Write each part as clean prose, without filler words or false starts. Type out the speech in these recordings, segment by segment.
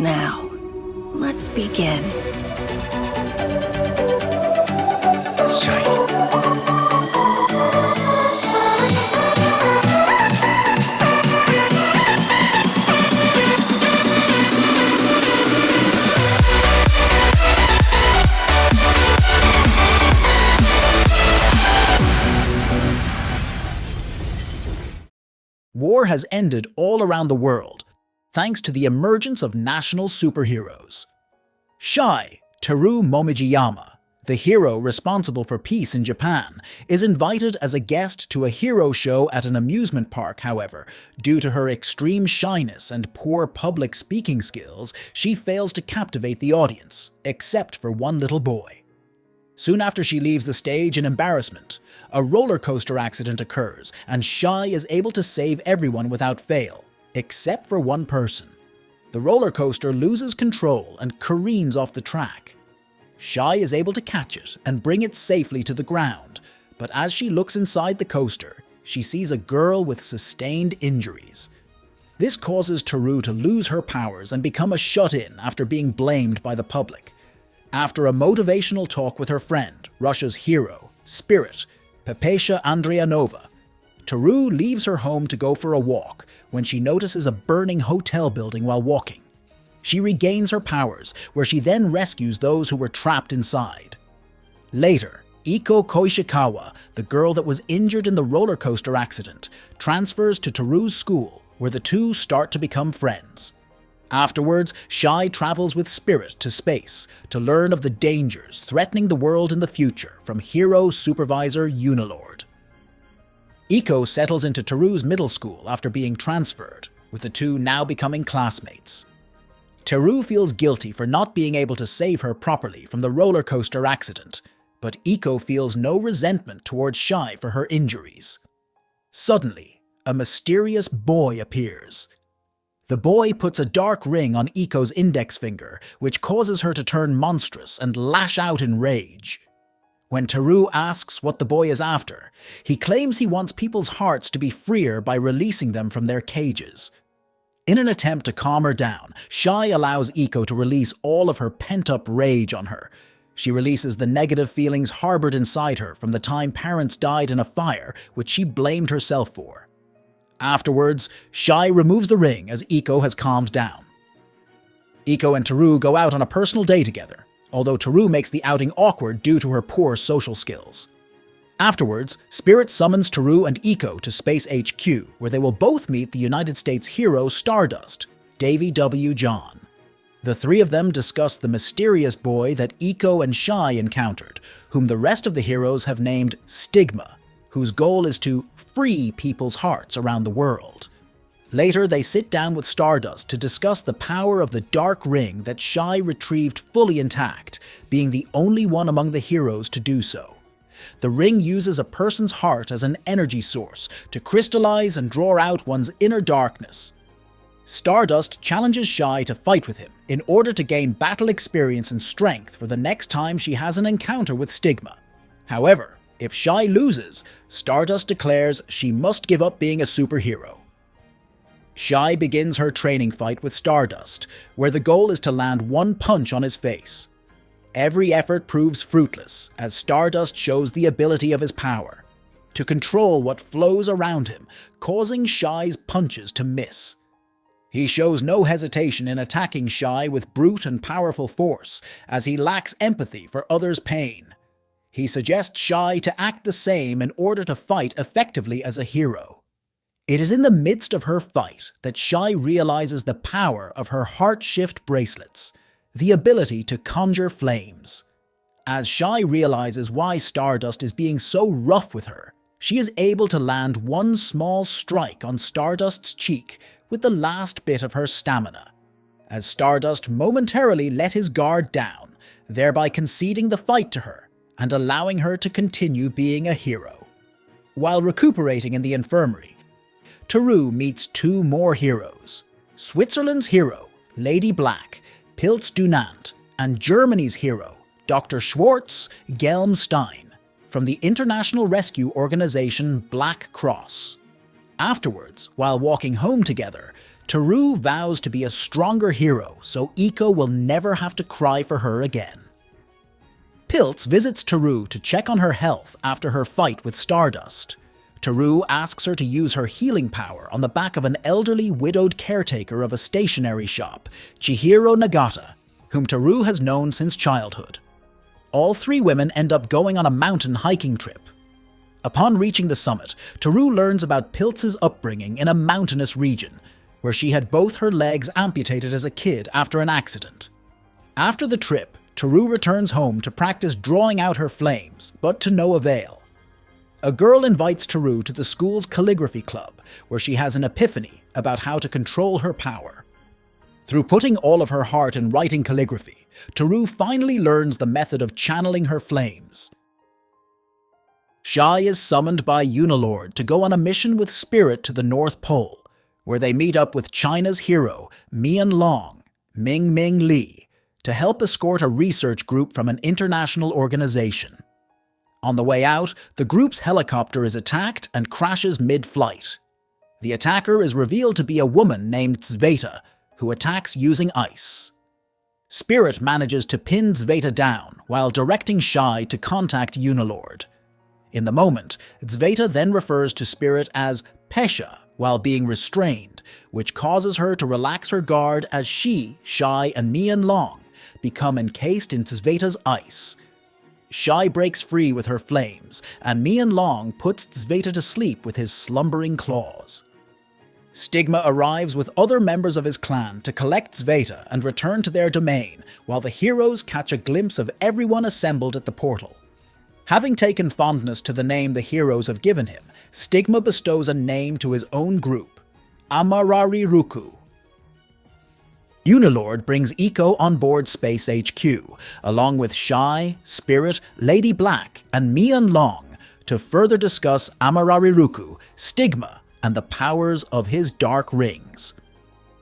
Now, let's begin. War has ended all around the world, thanks to the emergence of national superheroes. Teru Momijiyama, the hero responsible for peace in Japan, is invited as a guest to a hero show at an amusement park. However, due to her extreme shyness and poor public speaking skills, she fails to captivate the audience, except for one little boy. Soon after she leaves the stage in embarrassment, a roller coaster accident occurs, and Shy is able to save everyone without fail, except for one person. The roller coaster loses control and careens off the track. Shy is able to catch it and bring it safely to the ground, but as she looks inside the coaster, she sees a girl with sustained injuries. This causes Teru to lose her powers and become a shut-in after being blamed by the public. After a motivational talk with her friend, Russia's hero, Spirit, Pepesha Andrianova, Teru leaves her home to go for a walk when she notices a burning hotel building while walking. She regains her powers, where she then rescues those who were trapped inside. Later, Iko Koishikawa, the girl that was injured in the roller coaster accident, transfers to Teru's school, where the two start to become friends. Afterwards, Shy travels with Spirit to space to learn of the dangers threatening the world in the future from hero supervisor Unilord. Iko settles into Teru's middle school after being transferred, with the two now becoming classmates. Teru feels guilty for not being able to save her properly from the roller coaster accident, but Iko feels no resentment towards Shy for her injuries. Suddenly, a mysterious boy appears. The boy puts a dark ring on Iko's index finger, which causes her to turn monstrous and lash out in rage. When Teru asks what the boy is after, he claims he wants people's hearts to be freer by releasing them from their cages. In an attempt to calm her down, Shy allows Iko to release all of her pent-up rage on her. She releases the negative feelings harbored inside her from the time parents died in a fire, which she blamed herself for. Afterwards, Shy removes the ring as Iko has calmed down. Iko and Teru go out on a personal day together, although Teru makes the outing awkward due to her poor social skills. Afterwards, Spirit summons Teru and Iko to Space HQ, where they will both meet the United States hero Stardust, Davy W. John. The three of them discuss the mysterious boy that Iko and Shy encountered, whom the rest of the heroes have named Stigma, whose goal is to free people's hearts around the world. Later, they sit down with Stardust to discuss the power of the dark ring that Shy retrieved fully intact, being the only one among the heroes to do so. The ring uses a person's heart as an energy source to crystallize and draw out one's inner darkness. Stardust challenges Shy to fight with him in order to gain battle experience and strength for the next time she has an encounter with Stigma. However, if Shy loses, Stardust declares she must give up being a superhero. Shy begins her training fight with Stardust, where the goal is to land one punch on his face. Every effort proves fruitless, as Stardust shows the ability of his power to control what flows around him, causing Shy's punches to miss. He shows no hesitation in attacking Shy with brute and powerful force, as he lacks empathy for others' pain. He suggests Shy to act the same in order to fight effectively as a hero. It is in the midst of her fight that Shy realizes the power of her heart shift bracelets, the ability to conjure flames. As Shy realizes why Stardust is being so rough with her, she is able to land one small strike on Stardust's cheek with the last bit of her stamina, as Stardust momentarily let his guard down, thereby conceding the fight to her and allowing her to continue being a hero. While recuperating in the infirmary, Teru meets two more heroes: Switzerland's hero, Lady Black, Pilz Dunant, and Germany's hero, Dr. Schwartz Gelmstein, from the international rescue organization Black Cross. Afterwards, while walking home together, Teru vows to be a stronger hero so Iko will never have to cry for her again. Piltz visits Teru to check on her health after her fight with Stardust. Teru asks her to use her healing power on the back of an elderly widowed caretaker of a stationery shop, Chihiro Nagata, whom Teru has known since childhood. All three women end up going on a mountain hiking trip. Upon reaching the summit, Teru learns about Piltz's upbringing in a mountainous region, where she had both her legs amputated as a kid after an accident. After the trip, Teru returns home to practice drawing out her flames, but to no avail. A girl invites Teru to the school's calligraphy club, where she has an epiphany about how to control her power. Through putting all of her heart in writing calligraphy, Teru finally learns the method of channeling her flames. Shy is summoned by Unilord to go on a mission with Spirit to the North Pole, where they meet up with China's hero, Mian Long, Ming Ming Lee, to help escort a research group from an international organization. On the way out, the group's helicopter is attacked and crashes mid-flight. The attacker is revealed to be a woman named Zveta, who attacks using ice. Spirit manages to pin Zveta down while directing Shy to contact Unilord. In the moment, Zveta then refers to Spirit as Pesha while being restrained, which causes her to relax her guard as she, Shy, and Mian Long become encased in Zveta's ice. Shy breaks free with her flames, and Mian Long puts Zveta to sleep with his slumbering claws. Stigma arrives with other members of his clan to collect Zveta and return to their domain, while the heroes catch a glimpse of everyone assembled at the portal. Having taken fondness to the name the heroes have given him, Stigma bestows a name to his own group, Amarariruku. Unilord brings Iko on board Space HQ, along with Shy, Spirit, Lady Black, and Mian Long, to further discuss Amarariruku, Stigma, and the powers of his dark rings.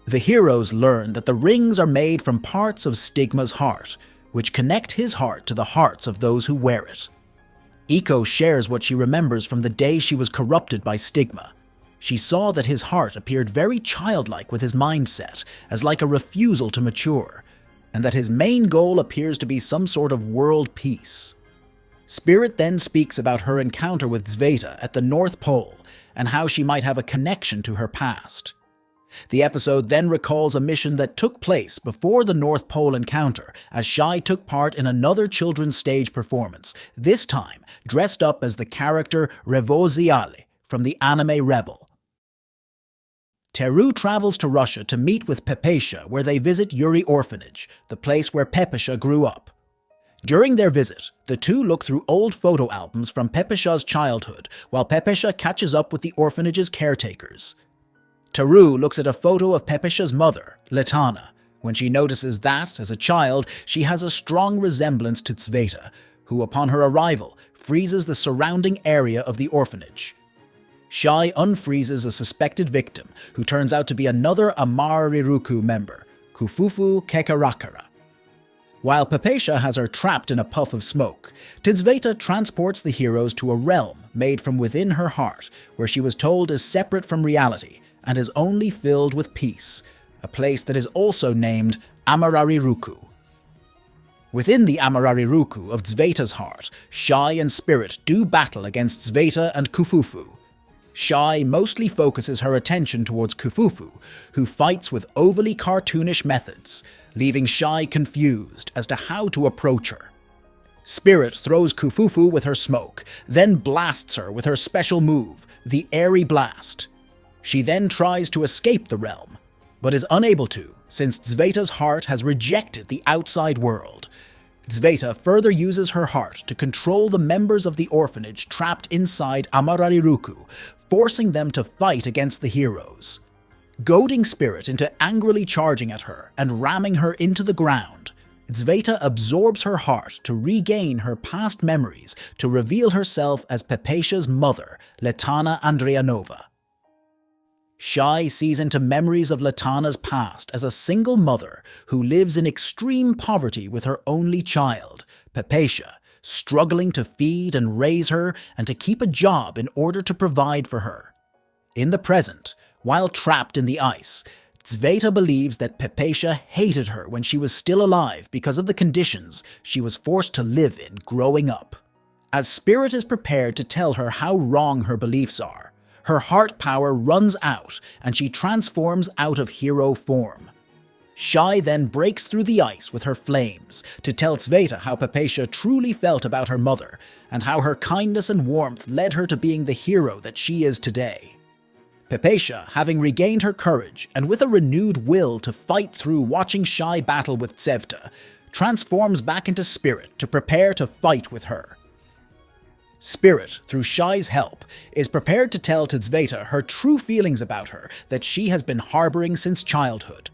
The heroes learn that the rings are made from parts of Stigma's heart, which connect his heart to the hearts of those who wear it. Iko shares what she remembers from the day she was corrupted by Stigma. She saw that his heart appeared very childlike with his mindset, as like a refusal to mature, and that his main goal appears to be some sort of world peace. Spirit then speaks about her encounter with Zveta at the North Pole, and how she might have a connection to her past. The episode then recalls a mission that took place before the North Pole encounter, as Shy took part in another children's stage performance, this time dressed up as the character Revoziale from the anime Rebel. Teru travels to Russia to meet with Pepesha, where they visit Yuri Orphanage, the place where Pepesha grew up. During their visit, the two look through old photo albums from Pepesha's childhood, while Pepesha catches up with the orphanage's caretakers. Teru looks at a photo of Pepesha's mother, Letana, when she notices that, as a child, she has a strong resemblance to Zveta, who upon her arrival freezes the surrounding area of the orphanage. Shy unfreezes a suspected victim, who turns out to be another Amarariruku member, Kufufu Kekarakara. While Pepesha has her trapped in a puff of smoke, Tzveta transports the heroes to a realm made from within her heart, where she was told is separate from reality and is only filled with peace, a place that is also named Amarariruku. Within the Amarariruku of Zveta's heart, Shy and Spirit do battle against Zveta and Kufufu. Shy mostly focuses her attention towards Kufufu, who fights with overly cartoonish methods, leaving Shy confused as to how to approach her. Spirit throws Kufufu with her smoke, then blasts her with her special move, the Airy Blast. She then tries to escape the realm, but is unable to, since Zveta's heart has rejected the outside world. Zveta further uses her heart to control the members of the orphanage trapped inside Amarariruku, forcing them to fight against the heroes. Goading Spirit into angrily charging at her and ramming her into the ground, Zveta absorbs her heart to regain her past memories to reveal herself as Pepesha's mother, Letana Andrianova. Shy sees into memories of Letana's past as a single mother who lives in extreme poverty with her only child, Pepesha, struggling to feed and raise her and to keep a job in order to provide for her. In the present, while trapped in the ice, Zveta believes that Hypatia hated her when she was still alive because of the conditions she was forced to live in growing up. As Spirit is prepared to tell her how wrong her beliefs are, her heart power runs out and she transforms out of hero form. Shy then breaks through the ice with her flames to tell Zveta how Hypatia truly felt about her mother and how her kindness and warmth led her to being the hero that she is today. Hypatia, having regained her courage and with a renewed will to fight through watching Shy battle with Zveta, transforms back into Spirit to prepare to fight with her. Spirit, through Shy's help, is prepared to tell to Zveta her true feelings about her that she has been harboring since childhood.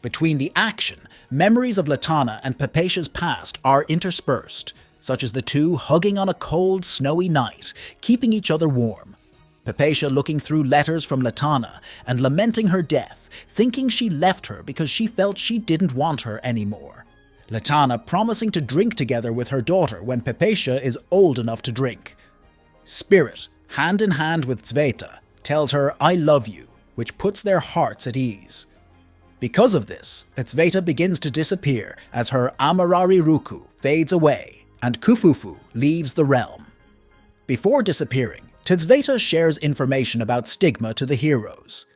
Between the action, memories of Latana and Hypatia's past are interspersed, such as the two hugging on a cold, snowy night, keeping each other warm. Hypatia looking through letters from Latana and lamenting her death, thinking she left her because she felt she didn't want her anymore. Latana promising to drink together with her daughter when Hypatia is old enough to drink. Spirit, hand in hand with Zveta, tells her, "I love you," which puts their hearts at ease. Because of this, Zveta begins to disappear as her Amarariruku fades away and Kufufu leaves the realm. Before disappearing, Tzveta shares information about Stigma to the heroes.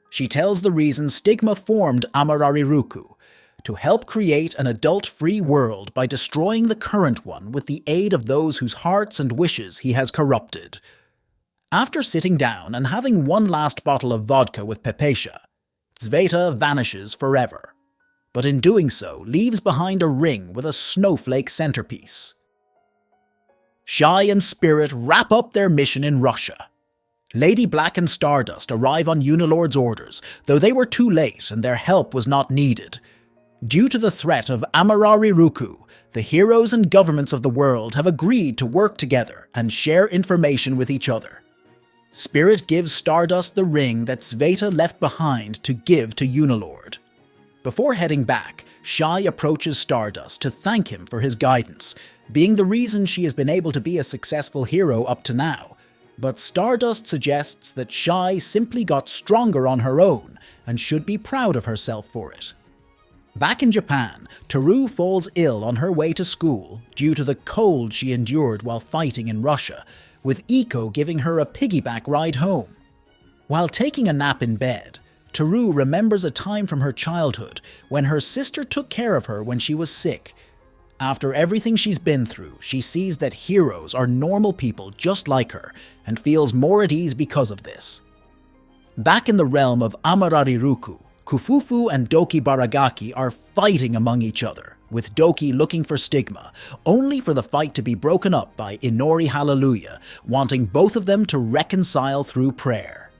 She tells the reason Stigma formed Amarariruku, to help create an adult-free world by destroying the current one with the aid of those whose hearts and wishes he has corrupted. After sitting down and having one last bottle of vodka with Hypatia, Tzveta vanishes forever, but in doing so leaves behind a ring with a snowflake centerpiece. Shy and Spirit wrap up their mission in Russia. Lady Black and Stardust arrive on Unilord's orders, though they were too late and their help was not needed. Due to the threat of Amarariruku, the heroes and governments of the world have agreed to work together and share information with each other. Spirit gives Stardust the ring that Tzveta left behind to give to Unilord. Before heading back, Shy approaches Stardust to thank him for his guidance, being the reason she has been able to be a successful hero up to now. But Stardust suggests that Shy simply got stronger on her own and should be proud of herself for it. Back in Japan, Teru falls ill on her way to school due to the cold she endured while fighting in Russia, with Iko giving her a piggyback ride home. While taking a nap in bed, Teru remembers a time from her childhood when her sister took care of her when she was sick. After everything she's been through, she sees that heroes are normal people just like her and feels more at ease because of this. Back in the realm of Amarariruku, Kufufu and Doki Baragaki are fighting among each other, with Doki looking for Stigma, only for the fight to be broken up by Inori Hallelujah, wanting both of them to reconcile through prayer.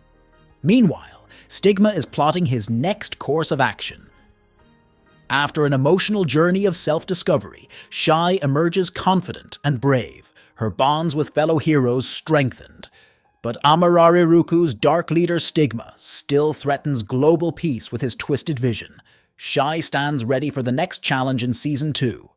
Meanwhile, Stigma is plotting his next course of action. After an emotional journey of self-discovery, Shy emerges confident and brave, her bonds with fellow heroes strengthened. But Amarariruku's dark leader Stigma still threatens global peace with his twisted vision. Shy stands ready for the next challenge in Season 2.